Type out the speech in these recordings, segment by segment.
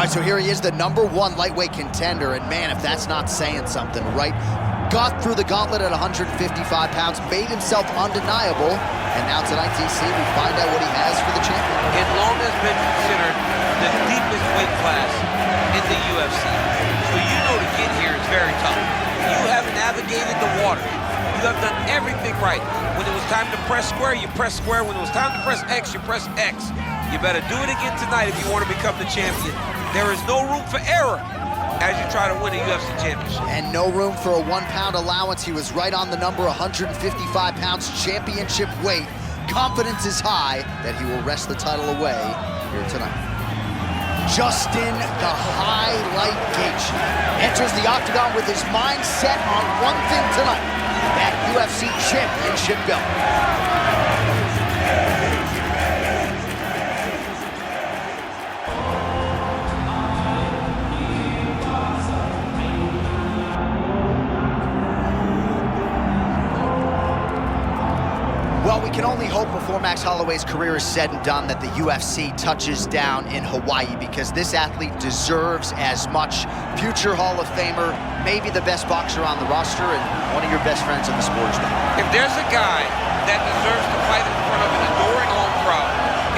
right, so here he is, the #1 lightweight contender, and man, if that's not saying something, right? Got through the gauntlet at 155 pounds, made himself undeniable, and now tonight, TC, we find out what he has for the champion. It long has been considered the deepest weight class in the UFC. So you know to get here is very tough. You have navigated the water. You have done everything right. When it was time to press square, you press square. When it was time to press X, you press X. You better do it again tonight if you want to become the champion. There is no room for error as you try to win a UFC championship. And no room for a 1 pound allowance. He was right on the number, 155 pounds, championship weight. Confidence is high that he will wrest the title away here tonight. Justin the Highlight Gaethje enters the octagon with his mind set on one thing tonight, that UFC championship belt. Well, we can only hope before Max Holloway's career is said and done that the UFC touches down in Hawaii, because this athlete deserves as much. Future Hall of Famer, maybe the best boxer on the roster, and one of your best friends in the sport as well. If there's a guy that deserves to fight in front of an adoring home crowd,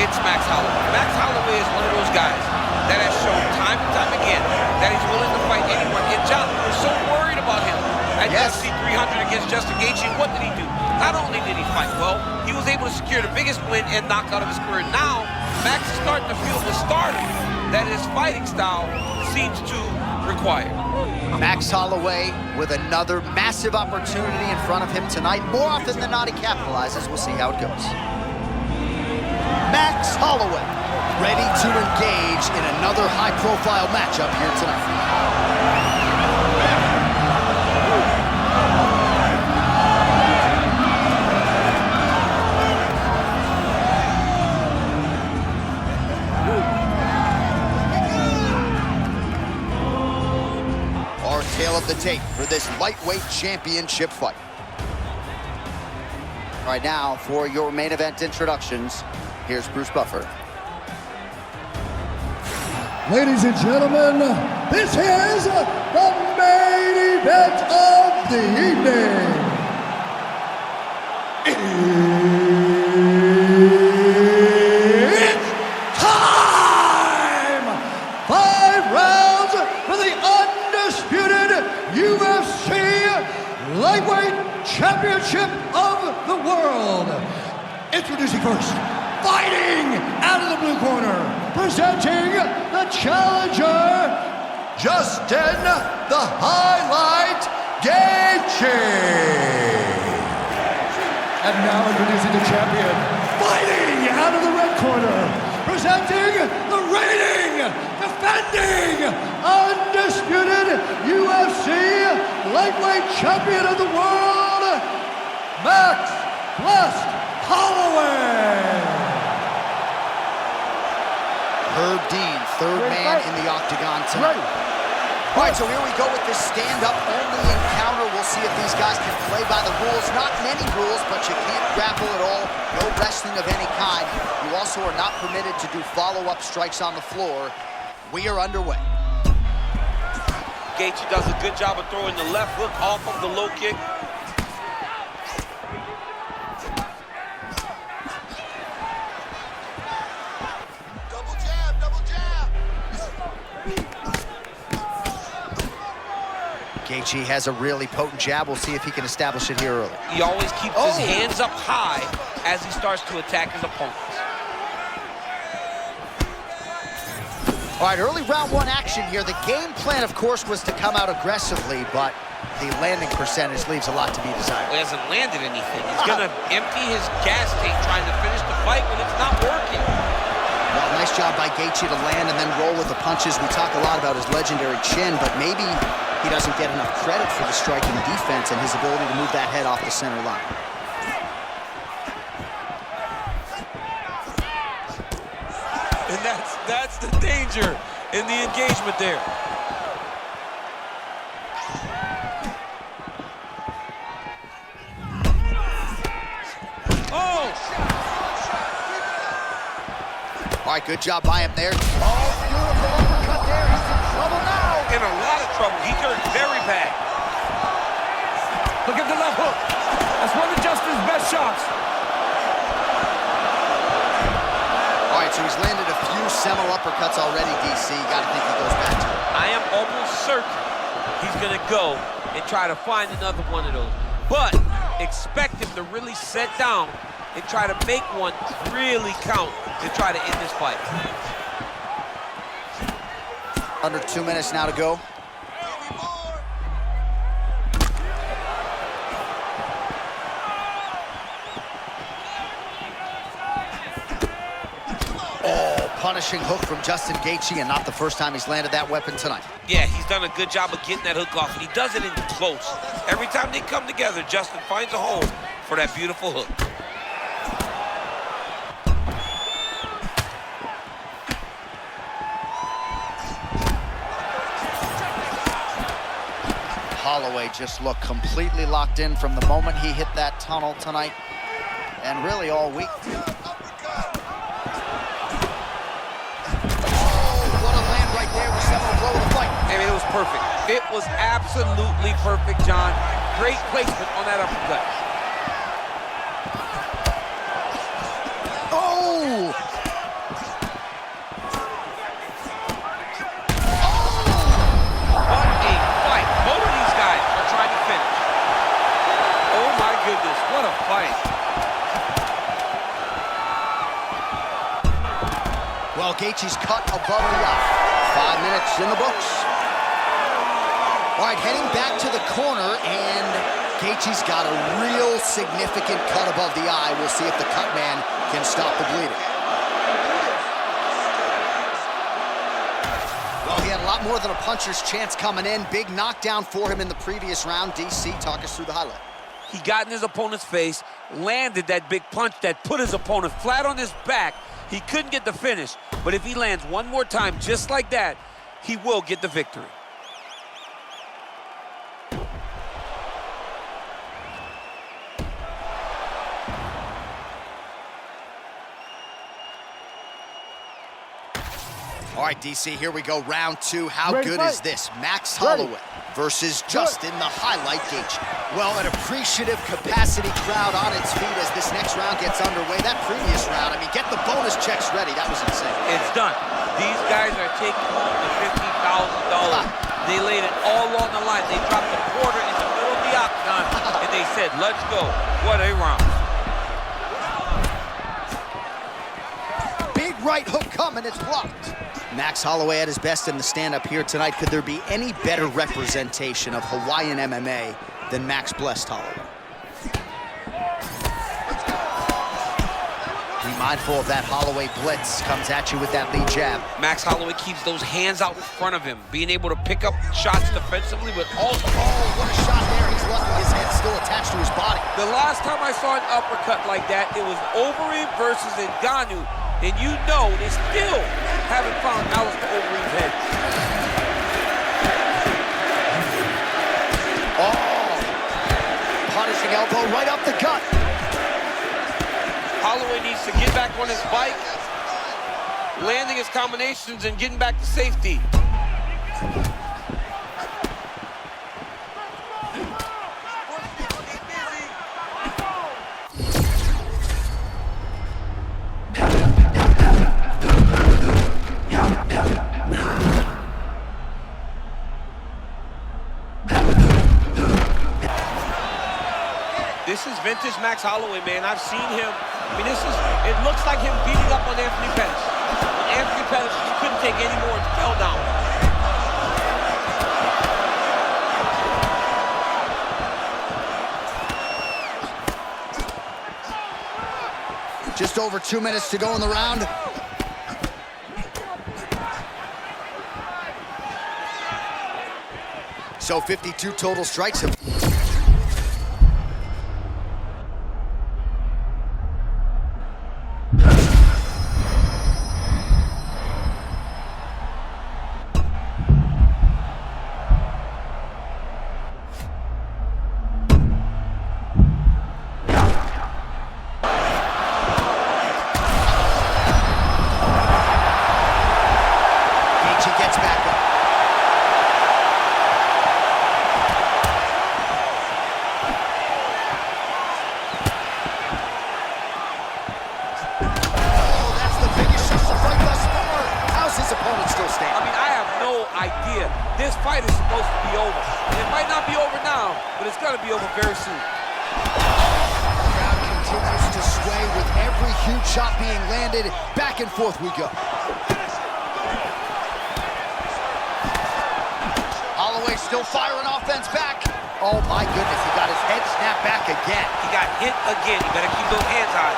it's Max Holloway. Max Holloway is one of those guys that has shown time and time again that he's willing to fight anyone. And John, we're so worried about him at UFC 300 against Justin Gaethje. What did he do? Not only did he fight well, he was able to secure the biggest win and knockout of his career. Now, Max is starting to feel the stardom that his fighting style seems to require. Max Holloway with another massive opportunity in front of him tonight. More often than not, he capitalizes. We'll see how it goes. Max Holloway, ready to engage in another high-profile matchup here tonight. Tail of the tape for this lightweight championship fight. All right, now for your main event introductions, here's Bruce Buffer. Ladies and gentlemen, this is the main event of the evening. It's time! 5 rounds for the undisputed UFC Lightweight Championship of the World. Introducing first, fighting out of the blue corner, presenting the challenger, Justin the Highlight Gaethje. And now introducing the champion, fighting out of the red corner, presenting the reigning, defending, undisputed UFC Lightweight Champion of the World, Max Blessed Holloway. Herb Dean, third man in the octagon tonight. All right, so here we go with this stand-up only encounter. We'll see if these guys can play by the rules. Not many rules, but you can't grapple at all. No wrestling of any kind. You also are not permitted to do follow-up strikes on the floor. We are underway. Gaethje does a good job of throwing the left hook off of the low kick. Double jab, double jab. Gaethje has a really potent jab. We'll see if he can establish it here early. He always keeps his hands up high as he starts to attack his opponents. All right, early round 1 action here. The game plan, of course, was to come out aggressively, but the landing percentage leaves a lot to be desired. He hasn't landed anything. He's going to empty his gas tank trying to finish the fight when it's not working. Well, nice job by Gaethje to land and then roll with the punches. We talk a lot about his legendary chin, but maybe he doesn't get enough credit for the striking defense and his ability to move that head off the center line. And that's the danger in the engagement there. Oh! All right, good job by him there. Oh, beautiful uppercut there. in a lot of trouble. He's hurt very bad. Look at the left hook. That's one of Justin's best shots. All right, so he's landed a few seminal uppercuts already, DC. Got to think he goes back to it. I am almost certain he's going to go and try to find another one of those. But expect him to really set down and try to make one really count to try to end this fight. Under 2 minutes now to go. Punishing hook from Justin Gaethje, and not the first time he's landed that weapon tonight. Yeah, he's done a good job of getting that hook off, and he does it in close. Every time they come together, Justin finds a hole for that beautiful hook. Holloway just looked completely locked in from the moment he hit that tunnel tonight, and really all week. I mean, it was perfect. It was absolutely perfect, John. Great placement on that uppercut. Oh! What a fight. Both of these guys are trying to finish. Oh, my goodness. What a fight. Well, Gaethje's cut above the eye. 5 minutes in the books. All right, heading back to the corner, and Gaethje's got a real significant cut above the eye. We'll see if the cut man can stop the bleeding. Well, he had a lot more than a puncher's chance coming in. Big knockdown for him in the previous round. DC, talk us through the highlight. He got in his opponent's face, landed that big punch that put his opponent flat on his back. He couldn't get the finish, but if he lands one more time just like that, he will get the victory. All right, DC, here we go, round 2. How Ready, good fight. is this? Max Ready. Holloway versus Justin, the highlight Gaethje. Well, an appreciative capacity crowd on its feet as this next round gets underway. That previous round, I mean, get the bonus checks ready. That was insane. It's done. These guys are taking home the $50,000. They laid it all on the line. They dropped a quarter in the middle of the octagon, and they said, let's go. What a round. Big right hook coming, it's blocked. Max Holloway at his best in the stand-up here tonight. Could there be any better representation of Hawaiian MMA than Max blessed Holloway? Be mindful of that Holloway blitz. Comes at you with that lead jab. Max Holloway keeps those hands out in front of him, being able to pick up shots defensively, but also... Oh, what a shot there. He's lucky his head's still attached to his body. The last time I saw an uppercut like that, it was Overeem versus Ngannou. And you know they still haven't found Alistair Overeem's head. Oh! Punishing elbow right up the gut. Holloway needs to get back on his bike, landing his combinations and getting back to safety. This is vintage Max Holloway, man. I've seen him. I mean, it looks like him beating up on Anthony Pettis. When Anthony Pettis just couldn't take any more and fell down. Just over 2 minutes to go in the round. So 52 total strikes. it's going to be over very soon. Crowd continues to sway with every huge shot being landed. Back and forth we go. Holloway still firing offense back. Oh my goodness, he got his head snapped back again. He got hit again. You better keep those hands high.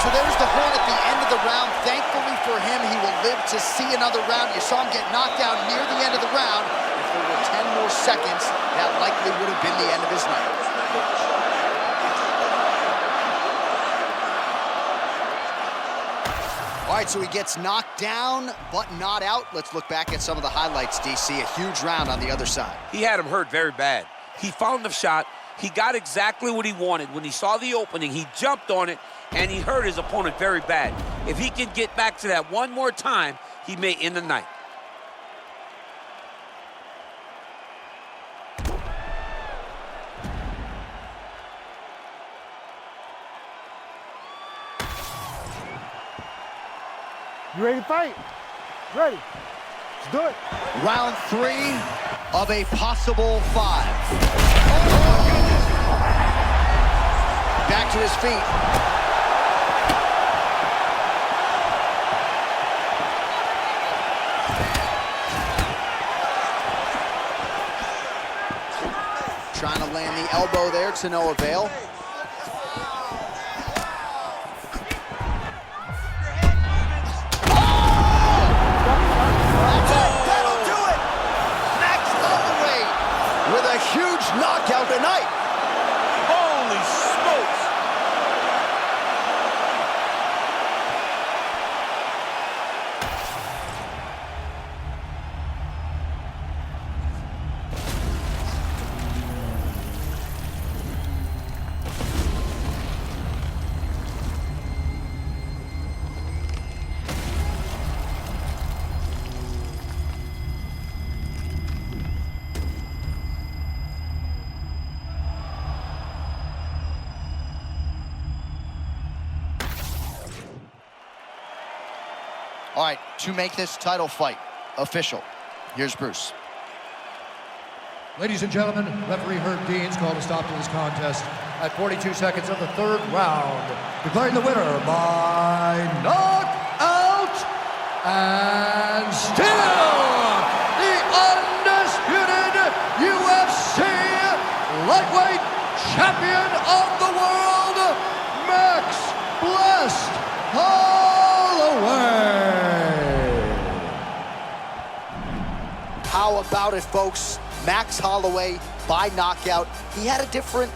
So there's the horn at the end of the round. Thankfully for him, he will live to see another round. You saw him get knocked down near the end of the round. If there were 10 more seconds, that likely would have been the end of his night. All right, so he gets knocked down, but not out. Let's look back at some of the highlights, DC. A huge round on the other side. He had him hurt very bad. He found the shot. He got exactly what he wanted. When he saw the opening, he jumped on it, and he hurt his opponent very bad. If he can get back to that one more time, he may end the night. You ready to fight? Ready. Let's do it. Round 3 of a possible 5. Back to his feet. Trying to land the elbow there to no avail. That'll do it! Max Holloway with a huge knockout tonight. Holy smokes! All right, to make this title fight official, here's Bruce. Ladies and gentlemen, referee Herb Dean's called a stop to this contest at 42 seconds of the 3rd round, declaring the winner by knockout and still the undisputed UFC lightweight champion of the world, Max Blessed Holloway. How about it, folks? Max Holloway by knockout. He had a different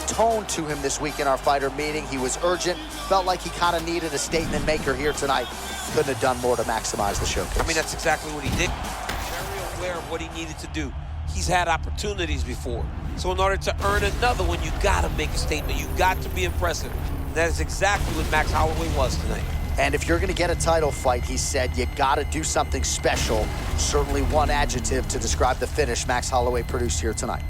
tone to him this week in our fighter meeting. He was urgent, felt like he kind of needed a statement maker here tonight. Couldn't have done more to maximize the showcase. I mean, that's exactly what he did. Very aware of what he needed to do. He's had opportunities before. So in order to earn another one, you gotta make a statement. You got to be impressive. And that is exactly what Max Holloway was tonight. And if you're going to get a title fight, he said, you got to do something special. Certainly one adjective to describe the finish Max Holloway produced here tonight.